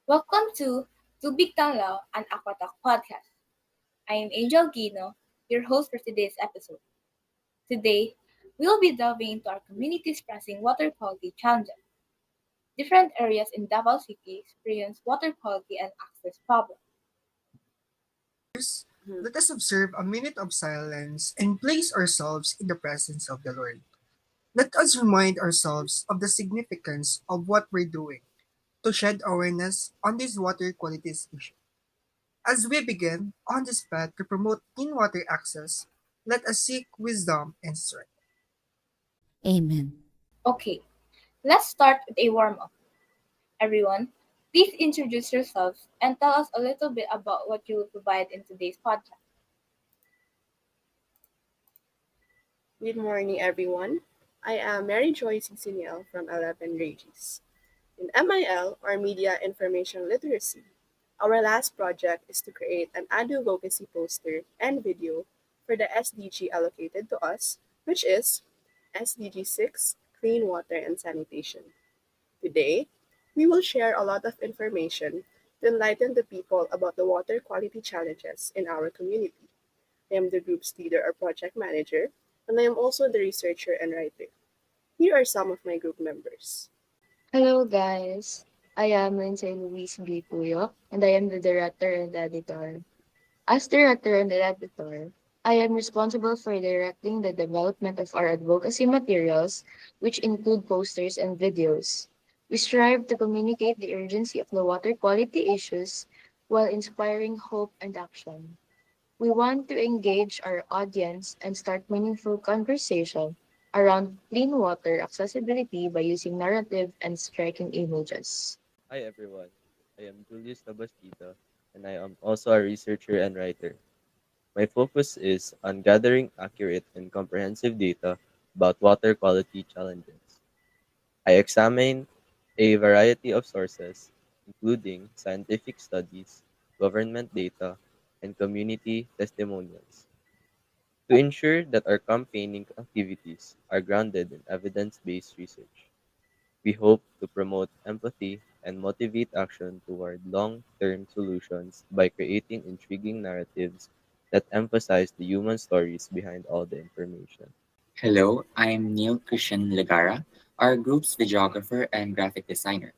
Welcome to Tubig, Tanglaw, an AquaTalk podcast. I am Angel Guino, your host for today's episode. Today, we will be delving into our community's pressing water quality challenges. Different areas in Davao City experience water quality and access problems. Let us observe a minute of silence and place ourselves in the presence of the Lord. Let us remind ourselves of the significance of what we're doing to shed awareness on this water qualities issue. As we begin on this path to promote clean water access, let us seek wisdom and strength. Amen. Okay, let's start with a warm up. Everyone, please introduce yourselves and tell us a little bit about what you will provide in today's podcast. Good morning, everyone. I am Mary Joyce Seniel from 11 Regis. In MIL, or Media Information Literacy, our last project is to create an advocacy poster and video for the SDG allocated to us, which is SDG 6, Clean Water and Sanitation. Today, we will share a lot of information to enlighten the people about the water quality challenges in our community. I am the group's leader or project manager, and I am also the researcher and writer. Here are some of my group members. Hello guys, I am Lindsay Louise B. Puyoc, and I am the director and editor. As director and editor, I am responsible for directing the development of our advocacy materials, which include posters and videos. We strive to communicate the urgency of the water quality issues while inspiring hope and action. We want to engage our audience and start meaningful conversation around clean water accessibility by using narrative and striking images. Hi everyone, I am Julius Labastida and I am also a researcher and writer. My focus is on gathering accurate and comprehensive data about water quality challenges. I examine a variety of sources, including scientific studies, government data, and community testimonials, to ensure that our campaigning activities are grounded in evidence based research. We hope to promote empathy and motivate action toward long term solutions by creating intriguing narratives that emphasize the human stories behind all the information. Hello, I'm Neil Christian Legara, our group's videographer and graphic designer.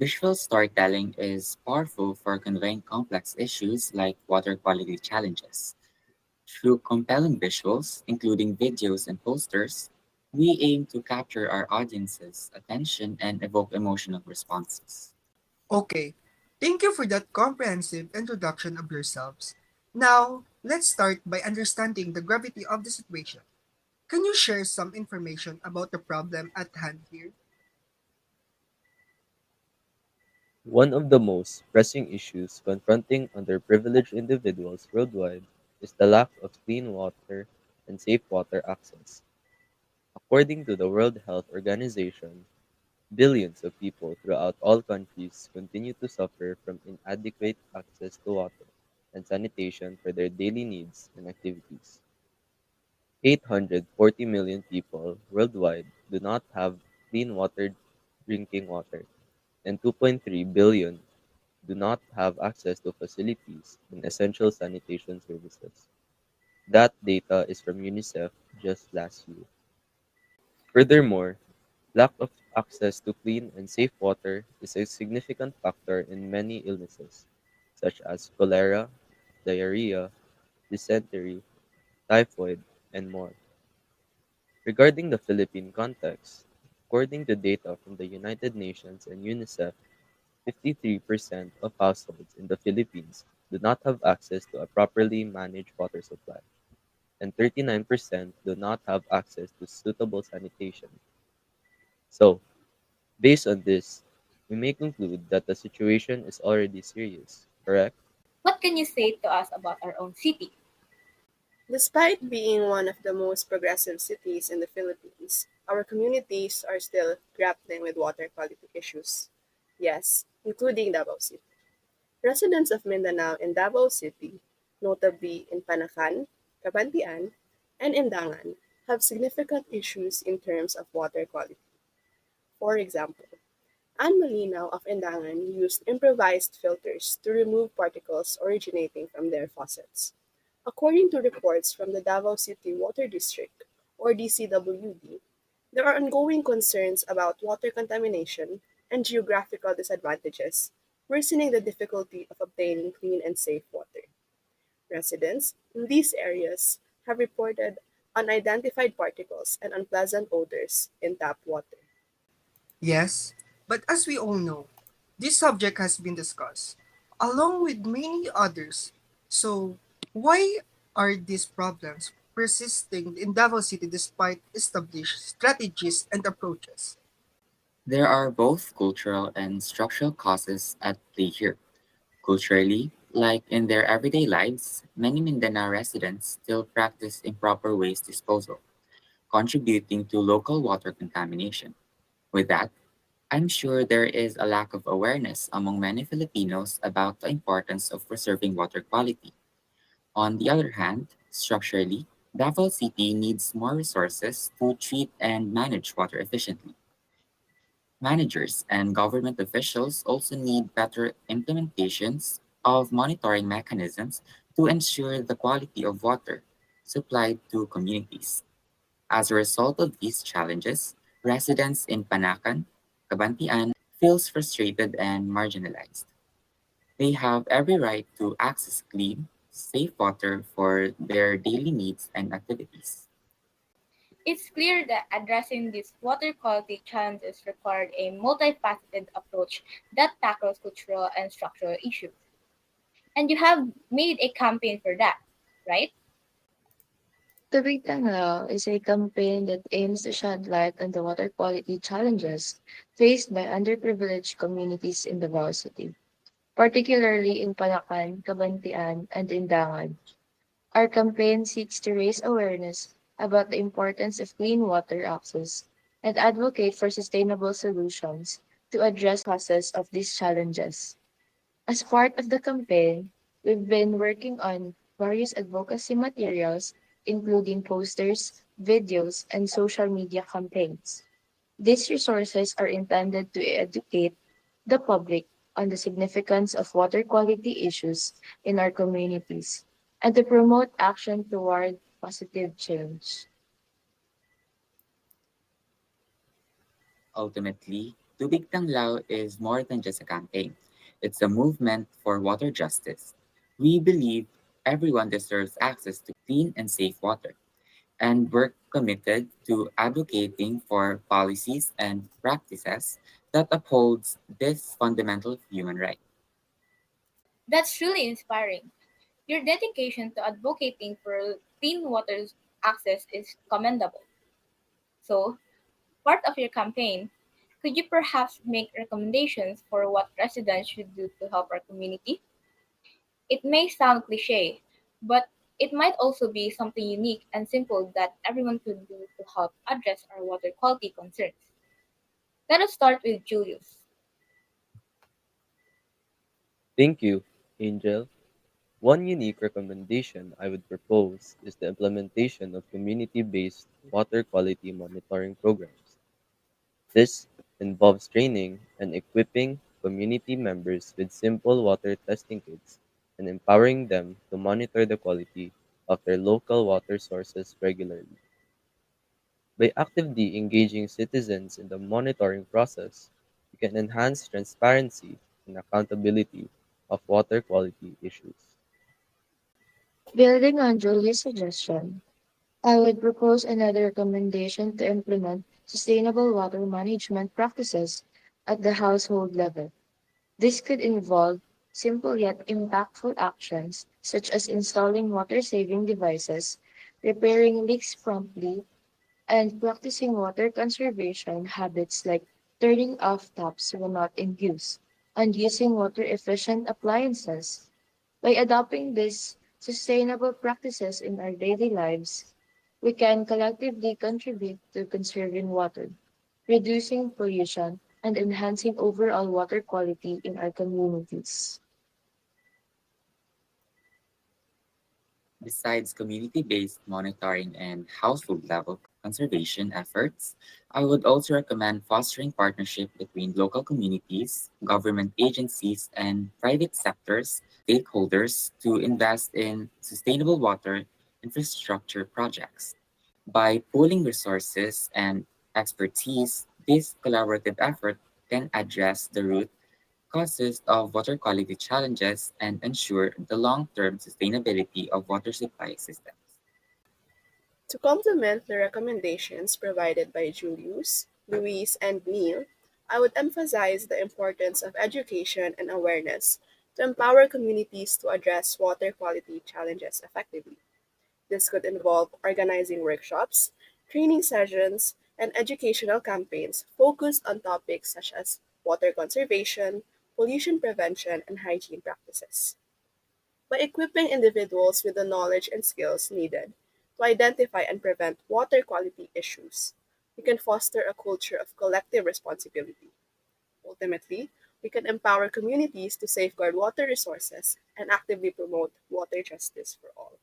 Visual storytelling is powerful for conveying complex issues like water quality challenges. Through compelling visuals, including videos and posters, we aim to capture our audience's attention and evoke emotional responses. Okay, thank you for that comprehensive introduction of yourselves. Now, let's start by understanding the gravity of the situation. Can you share some information about the problem at hand here? One of the most pressing issues confronting underprivileged individuals worldwide is the lack of clean water and safe water access. According to the World Health Organization, billions of people throughout all countries continue to suffer from inadequate access to water and sanitation for their daily needs and activities. 840 million people worldwide do not have clean water drinking water, and 2.3 billion do not have access to facilities and essential sanitation services. That data is from UNICEF just last year. Furthermore, lack of access to clean and safe water is a significant factor in many illnesses, such as cholera, diarrhea, dysentery, typhoid, and more. Regarding the Philippine context, according to data from the United Nations and UNICEF, 53% of households in the Philippines do not have access to a properly managed water supply, and 39% do not have access to suitable sanitation. So, based on this, we may conclude that the situation is already serious, correct? What can you say to us about our own city? Despite being one of the most progressive cities in the Philippines, our communities are still grappling with water quality issues. Yes, including Davao City. Residents of Mindanao and Davao City, notably in Panacan, Cabantian, and Indangan, have significant issues in terms of water quality. For example, Anne Molina of Indangan used improvised filters to remove particles originating from their faucets. According to reports from the Davao City Water District, or DCWD, there are ongoing concerns about water contamination and geographical disadvantages, worsening the difficulty of obtaining clean and safe water. Residents in these areas have reported unidentified particles and unpleasant odors in tap water. Yes, but as we all know, this subject has been discussed, along with many others. So, why are these problems persisting in Davao City despite established strategies and approaches? There are both cultural and structural causes at play here. Culturally, like in their everyday lives, many Mindanao residents still practice improper waste disposal, contributing to local water contamination. With that, I'm sure there is a lack of awareness among many Filipinos about the importance of preserving water quality. On the other hand, structurally, Davao City needs more resources to treat and manage water efficiently. Managers and government officials also need better implementations of monitoring mechanisms to ensure the quality of water supplied to communities. As a result of these challenges, residents in Panakan, Kabantian feels frustrated and marginalized. They have every right to access clean, safe water for their daily needs and activities. It's clear that addressing these water quality challenges required a multifaceted approach that tackles cultural and structural issues. And you have made a campaign for that, right? Tubig Tanglaw is a campaign that aims to shed light on the water quality challenges faced by underprivileged communities in Davao City, particularly in Palacan, Cabantian, and Indangan. Our campaign seeks to raise awareness about the importance of clean water access and advocate for sustainable solutions to address causes of these challenges. As part of the campaign, we've been working on various advocacy materials, including posters, videos, and social media campaigns. These resources are intended to educate the public on the significance of water quality issues in our communities and to promote action toward positive change. Ultimately, Tubig Tanglaw is more than just a campaign. It's a movement for water justice. We believe everyone deserves access to clean and safe water, and we're committed to advocating for policies and practices that upholds this fundamental human right. That's truly inspiring. Your dedication to advocating for clean water access is commendable. So, part of your campaign, could you perhaps make recommendations for what residents should do to help our community? It may sound cliche, but it might also be something unique and simple that everyone could do to help address our water quality concerns. Let us start with Julius. Thank you, Angel. One unique recommendation I would propose is the implementation of community-based water quality monitoring programs. This involves training and equipping community members with simple water testing kits and empowering them to monitor the quality of their local water sources regularly. By actively engaging citizens in the monitoring process, we can enhance transparency and accountability of water quality issues. Building on Julia's suggestion, I would propose another recommendation to implement sustainable water management practices at the household level. This could involve simple yet impactful actions such as installing water saving devices, repairing leaks promptly, and practicing water conservation habits like turning off taps when not in use and using water efficient appliances. By adopting these sustainable practices in our daily lives, we can collectively contribute to conserving water, reducing pollution, and enhancing overall water quality in our communities. Besides community based monitoring and household level conservation efforts, I would also recommend fostering partnership between local communities, government agencies, and private sectors stakeholders to invest in sustainable water infrastructure projects. By pooling resources and expertise, this collaborative effort can address the root causes of water quality challenges and ensure the long-term sustainability of water supply systems. To complement the recommendations provided by Julius, Louise, and Neil, I would emphasize the importance of education and awareness to empower communities to address water quality challenges effectively. This could involve organizing workshops, training sessions, and educational campaigns focused on topics such as water conservation, pollution prevention, and hygiene practices. By equipping individuals with the knowledge and skills needed to identify and prevent water quality issues, we can foster a culture of collective responsibility. Ultimately, we can empower communities to safeguard water resources and actively promote water justice for all.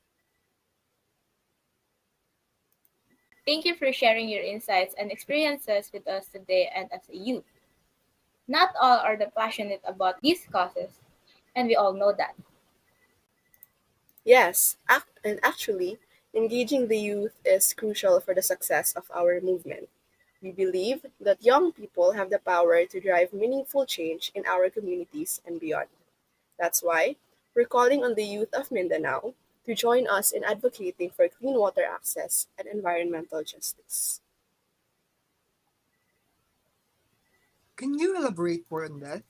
Thank you for sharing your insights and experiences with us today and as a youth. Not all are the passionate about these causes, and we all know that. Yes, and actually, engaging the youth is crucial for the success of our movement. We believe that young people have the power to drive meaningful change in our communities and beyond. That's why we're calling on the youth of Mindanao to join us in advocating for clean water access and environmental justice. Can you elaborate more on that?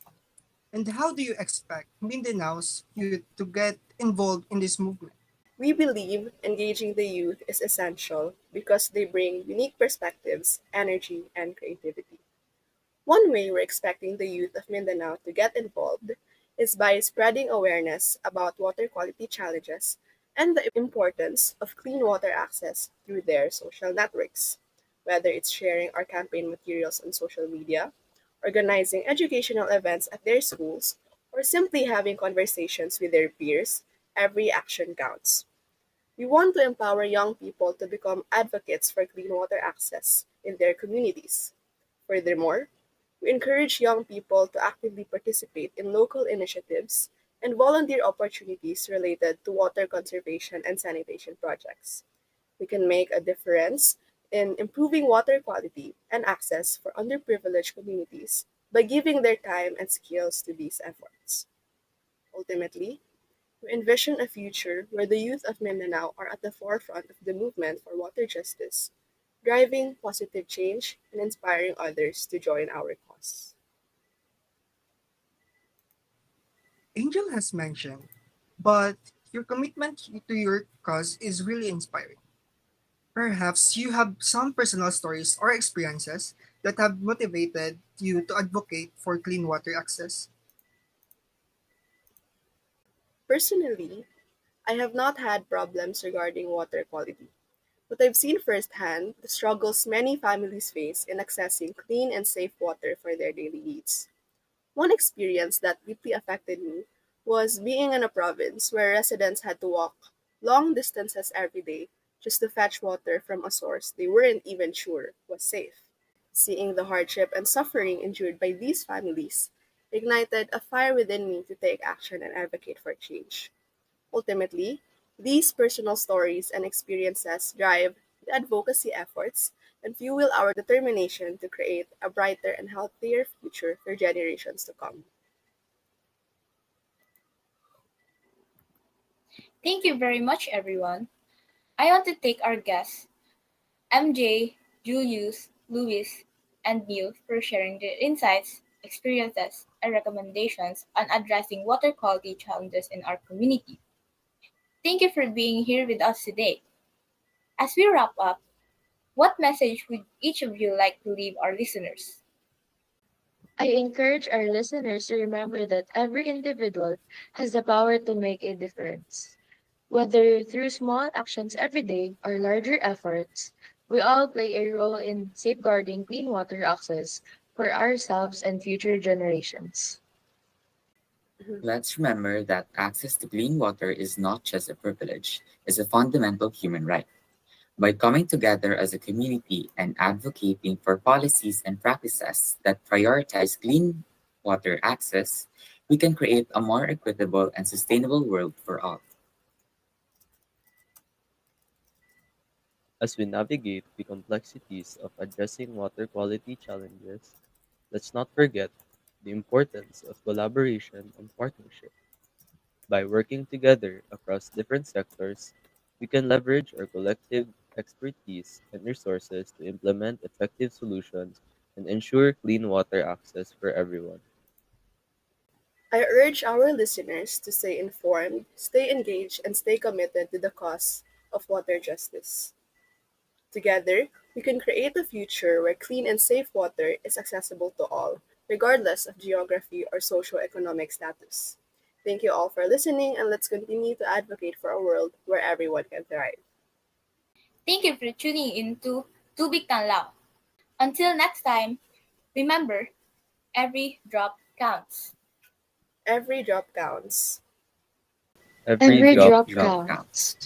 And how do you expect Mindanao's youth to get involved in this movement? We believe engaging the youth is essential because they bring unique perspectives, energy, and creativity. One way we're expecting the youth of Mindanao to get involved is by spreading awareness about water quality challenges and the importance of clean water access through their social networks. Whether it's sharing our campaign materials on social media, organizing educational events at their schools, or simply having conversations with their peers, every action counts. We want to empower young people to become advocates for clean water access in their communities. Furthermore, we encourage young people to actively participate in local initiatives and volunteer opportunities related to water conservation and sanitation projects. We can make a difference in improving water quality and access for underprivileged communities by giving their time and skills to these efforts. Ultimately, we envision a future where the youth of Mindanao are at the forefront of the movement for water justice, driving positive change and inspiring others to join our cause. Angel has mentioned, but your commitment to your cause is really inspiring. Perhaps you have some personal stories or experiences that have motivated you to advocate for clean water access. Personally, I have not had problems regarding water quality, but I've seen firsthand the struggles many families face in accessing clean and safe water for their daily needs. One experience that deeply affected me was being in a province where residents had to walk long distances every day just to fetch water from a source they weren't even sure was safe. Seeing the hardship and suffering endured by these families ignited a fire within me to take action and advocate for change. Ultimately, these personal stories and experiences drive the advocacy efforts and fuel our determination to create a brighter and healthier future for generations to come. Thank you very much, everyone. I want to thank our guests, MJ, Julius, Louis, and Neil, for sharing their insights, experiences, and recommendations on addressing water quality challenges in our community. Thank you for being here with us today. As we wrap up, what message would each of you like to leave our listeners? I encourage our listeners to remember that every individual has the power to make a difference. Whether through small actions every day or larger efforts, we all play a role in safeguarding clean water access for ourselves and future generations. Mhm. Let's remember that access to clean water is not just a privilege, it's a fundamental human right. By coming together as a community and advocating for policies and practices that prioritize clean water access, we can create a more equitable and sustainable world for all. As we navigate the complexities of addressing water quality challenges, let's not forget the importance of collaboration and partnership. By working together across different sectors, we can leverage our collective expertise and resources to implement effective solutions and ensure clean water access for everyone. I urge our listeners to stay informed, stay engaged, and stay committed to the cause of water justice. Together, we can create a future where clean and safe water is accessible to all, regardless of geography or socioeconomic status. Thank you all for listening, and let's continue to advocate for a world where everyone can thrive. Thank you for tuning in to Tubig Tanglaw. Until next time, remember, every drop counts. Every drop counts. Every Every Every drop drop drop counts. counts. counts.